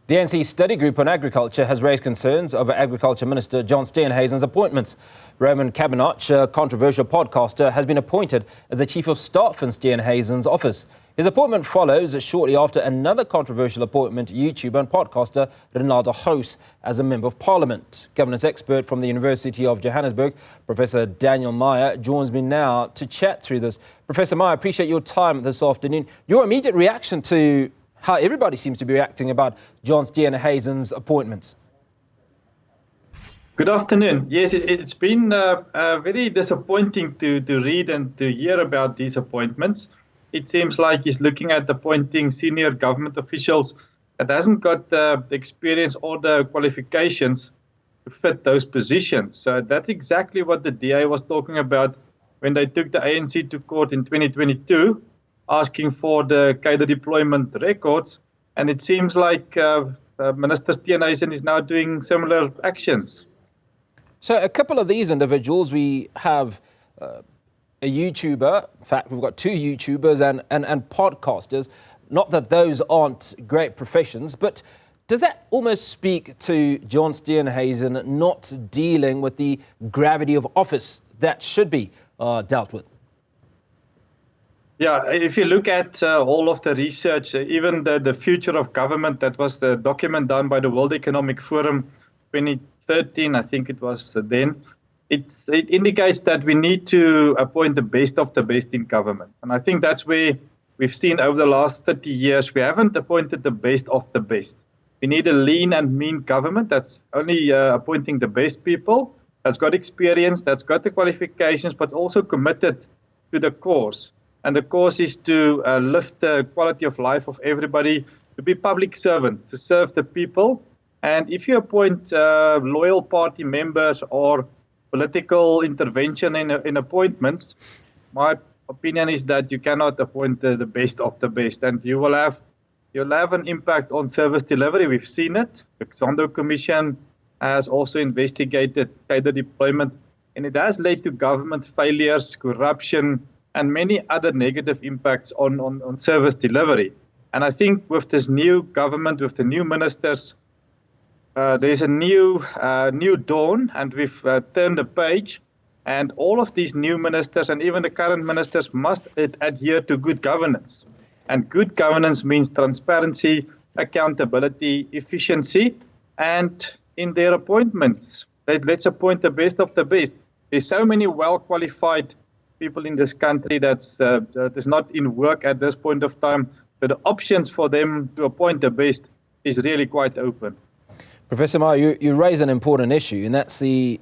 The ANC Study Group on Agriculture has raised concerns over Agriculture Minister John Steenhuisen's appointments. Roman Cabanac, a controversial podcaster, has been appointed as the Chief of Staff in Steenhuisen's office. His appointment follows shortly after another controversial appointment, YouTuber and podcaster Renaldo Gouws, as a Member of Parliament. Governance expert from the University of Johannesburg, Professor Daniel Meyer, joins me now to chat through this. Professor Meyer, I appreciate your time this afternoon. Your immediate reaction to how everybody seems to be reacting about John Steenhuisen's appointments. Good afternoon. Yes, it's been very disappointing to read and to hear about these appointments. It seems like he's looking at appointing senior government officials that hasn't got the experience or the qualifications to fit those positions. So that's exactly what the DA was talking about when they took the ANC to court in 2022. Asking for the cadre deployment records, and it seems like Minister Steenhuisen is now doing similar actions. So a couple of these individuals, we have a YouTuber, in fact we've got two YouTubers and podcasters, not that those aren't great professions, but does that almost speak to John Steenhuisen not dealing with the gravity of office that should be dealt with? Yeah, if you look at all of the research, even the future of government, that was the document done by the World Economic Forum 2013, I think it was then, it indicates that we need to appoint the best of the best in government. And I think that's where we've seen over the last 30 years, we haven't appointed the best of the best. We need a lean and mean government that's only appointing the best people, that's got experience, that's got the qualifications, but also committed to the cause. And the cause is to lift the quality of life of everybody, to be public servant, to serve the people. And if you appoint loyal party members or political intervention in appointments, my opinion is that you cannot appoint the best of the best, and you'll have an impact on service delivery. We've seen it. The Zondo Commission has also investigated cadre deployment, and it has led to government failures, corruption, and many other negative impacts on service delivery. And I think with this new government, with the new ministers, there's a new dawn, and we've turned the page. And all of these new ministers and even the current ministers must adhere to good governance. And good governance means transparency, accountability, efficiency, and in their appointments, let's appoint the best of the best. There's so many well-qualified people in this country that is not in work at this point of time. So the options for them to appoint the best is really quite open. Professor Meyer, you raise an important issue, and that's the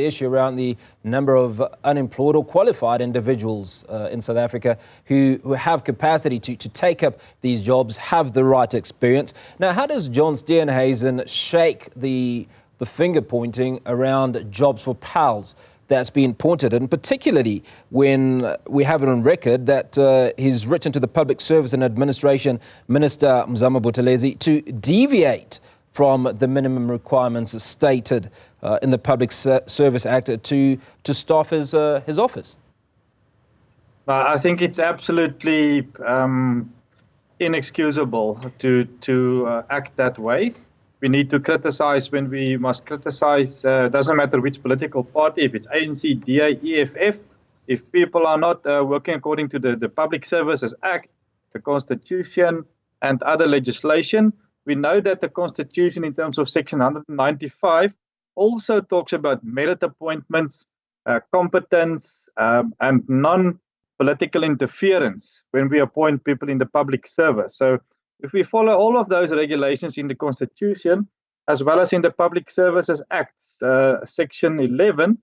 issue around the number of unemployed or qualified individuals in South Africa who have capacity to take up these jobs, have the right experience. Now, how does John Steenhuisen shake the finger pointing around jobs for pals that's been pointed, and particularly when we have it on record that he's written to the Public Service and Administration Minister Mzama Buthelezi to deviate from the minimum requirements stated in the Public Service Act to staff his office? I think it's absolutely inexcusable to act that way. We need to criticize when we must criticize. Doesn't matter which political party, if it's ANC, DA, EFF, if people are not working according to the Public Services Act, the Constitution, and other legislation. We know that the Constitution, in terms of Section 195, also talks about merit appointments, competence, and non-political interference when we appoint people in the public service. So if we follow all of those regulations in the Constitution, as well as in the Public Services Act, Section 11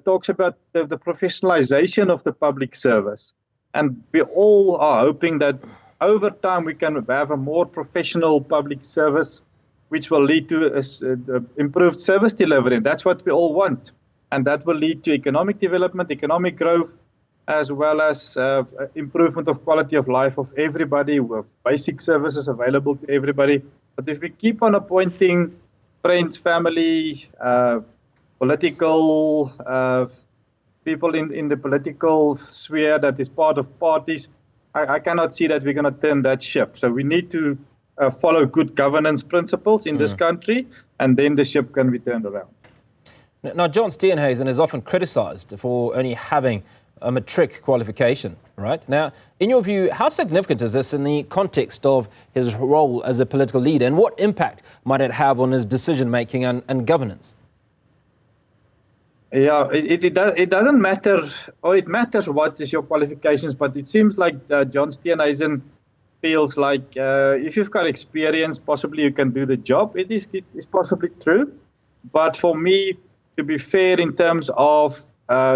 talks about the professionalization of the public service. And we all are hoping that over time we can have a more professional public service, which will lead to improved service delivery. And that's what we all want. And that will lead to economic development, economic growth, as well as improvement of quality of life of everybody, with basic services available to everybody. But if we keep on appointing friends, family, political people in the political sphere that is part of parties, I cannot see that we're going to turn that ship. So we need to follow good governance principles in this country, and then the ship can be turned around. Now, John Steenhuisen is often criticised for only having a matric qualification, right? Now, in your view, how significant is this in the context of his role as a political leader, and what impact might it have on his decision-making and governance? Yeah, it doesn't matter, or it matters what is your qualifications, but it seems like John Steenhuisen feels like if you've got experience, possibly you can do the job. It is possibly true, but for me, to be fair in terms of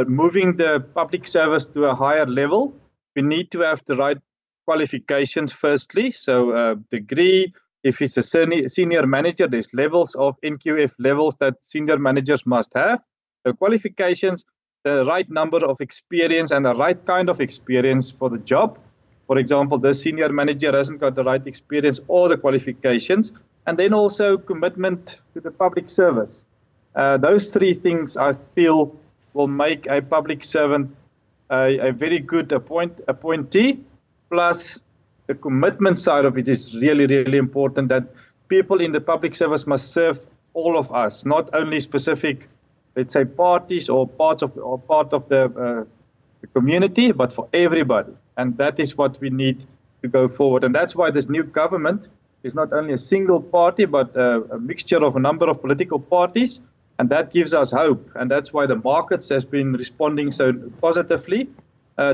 moving the public service to a higher level, we need to have the right qualifications firstly. So degree, if it's a senior manager, there's levels of NQF levels that senior managers must have. So qualifications, the right number of experience and the right kind of experience for the job. For example, the senior manager hasn't got the right experience or the qualifications. And then also commitment to the public service. Those three things I feel will make a public servant a very good appointee. Plus, the commitment side of it is really, really important, that people in the public service must serve all of us, not only specific, let's say, parties or part of the community, but for everybody. And that is what we need to go forward. And that's why this new government is not only a single party, but a mixture of a number of political parties. And that gives us hope. And that's why the markets has been responding so positively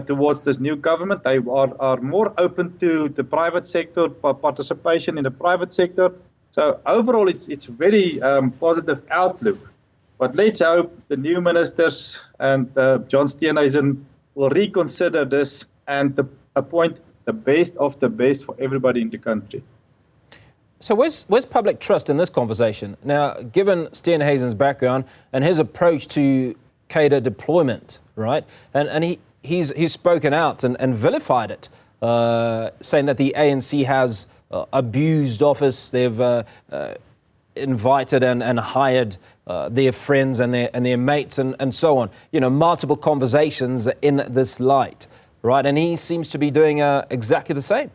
towards this new government. They are more open to the private sector, participation in the private sector. So overall, it's very positive outlook. But let's hope the new ministers and John Steenhuisen will reconsider this and appoint the best of the best for everybody in the country. So where's public trust in this conversation? Now, given Steenhuisen's background and his approach to cadre deployment, right? And he's spoken out and vilified it, saying that the ANC has abused office. They've invited and hired their friends and their mates and so on. You know, multiple conversations in this light, right? And he seems to be doing exactly the same.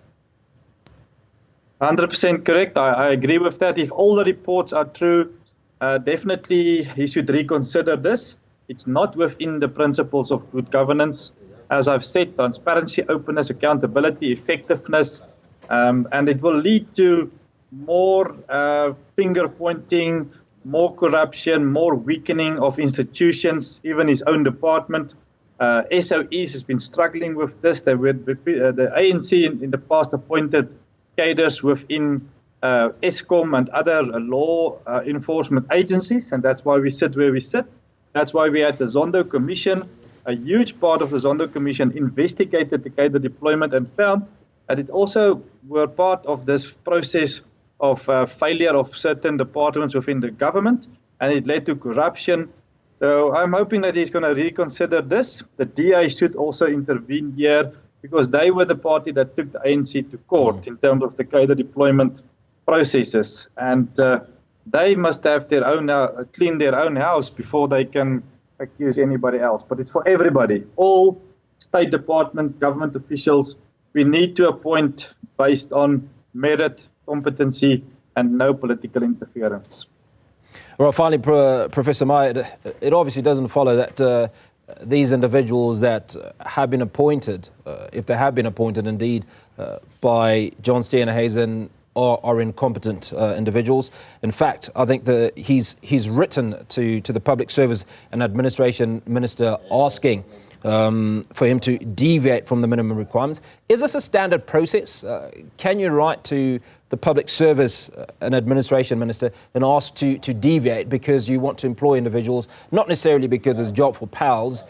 100% correct. I agree with that. If all the reports are true, definitely he should reconsider this. It's not within the principles of good governance. As I've said, transparency, openness, accountability, effectiveness, and it will lead to more finger pointing, more corruption, more weakening of institutions, even his own department. SOEs has been struggling with this. The ANC in the past appointed cadres within ESCOM and other law enforcement agencies, and that's why we sit where we sit. That's why we had the Zondo Commission. A huge part of the Zondo Commission investigated the cadre deployment and found that it also were part of this process of failure of certain departments within the government, and it led to corruption. So I'm hoping that he's going to reconsider this. The DA should also intervene here, because they were the party that took the ANC to court in terms of the cadre deployment processes. And they must have their own clean their own house before they can accuse anybody else. But it's for everybody. All State Department, government officials, we need to appoint based on merit, competency, and no political interference. Well, finally, Professor Meyer, it obviously doesn't follow that these individuals that have been appointed, if they have been appointed indeed by John Steenhuisen, are incompetent individuals. In fact, I think he's written to the Public Service and Administration Minister asking for him to deviate from the minimum requirements. Is this a standard process? Can you write to the Public Service and Administration Minister and ask to deviate because you want to employ individuals, not necessarily because it's a job for pals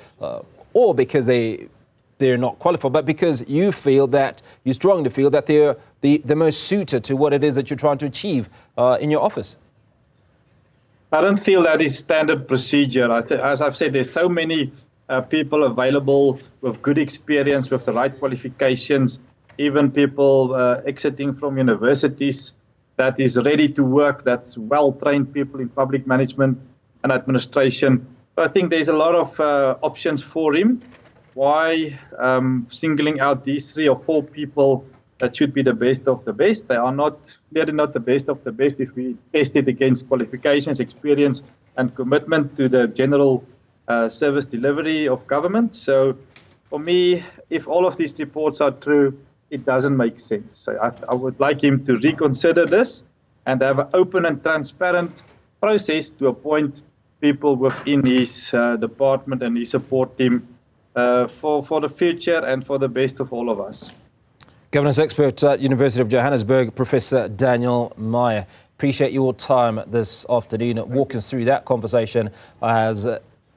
or because they're not qualified, but because you strongly feel that they're the most suited to what it is that you're trying to achieve in your office? I don't feel that is standard procedure. As I've said, there's so many people available with good experience, with the right qualifications, even people exiting from universities that is ready to work, that's well-trained people in public management and administration. So I think there's a lot of options for him. Why singling out these 3 or 4 people that should be the best of the best. They are clearly not the best of the best if we test it against qualifications, experience, and commitment to the general service delivery of government. So for me, if all of these reports are true, it doesn't make sense. So I would like him to reconsider this and have an open and transparent process to appoint people within his department and his support team for the future and for the best of all of us. Governance expert at University of Johannesburg, Professor Daniel Meyer. Appreciate your time this afternoon. Walk us through that conversation as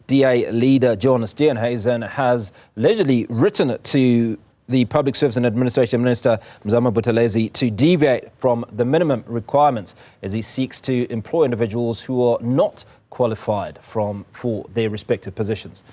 DA leader John Steenhuisen has allegedly written to the Public Service and Administration Minister Mzama Buthelezi to deviate from the minimum requirements as he seeks to employ individuals who are not qualified for their respective positions.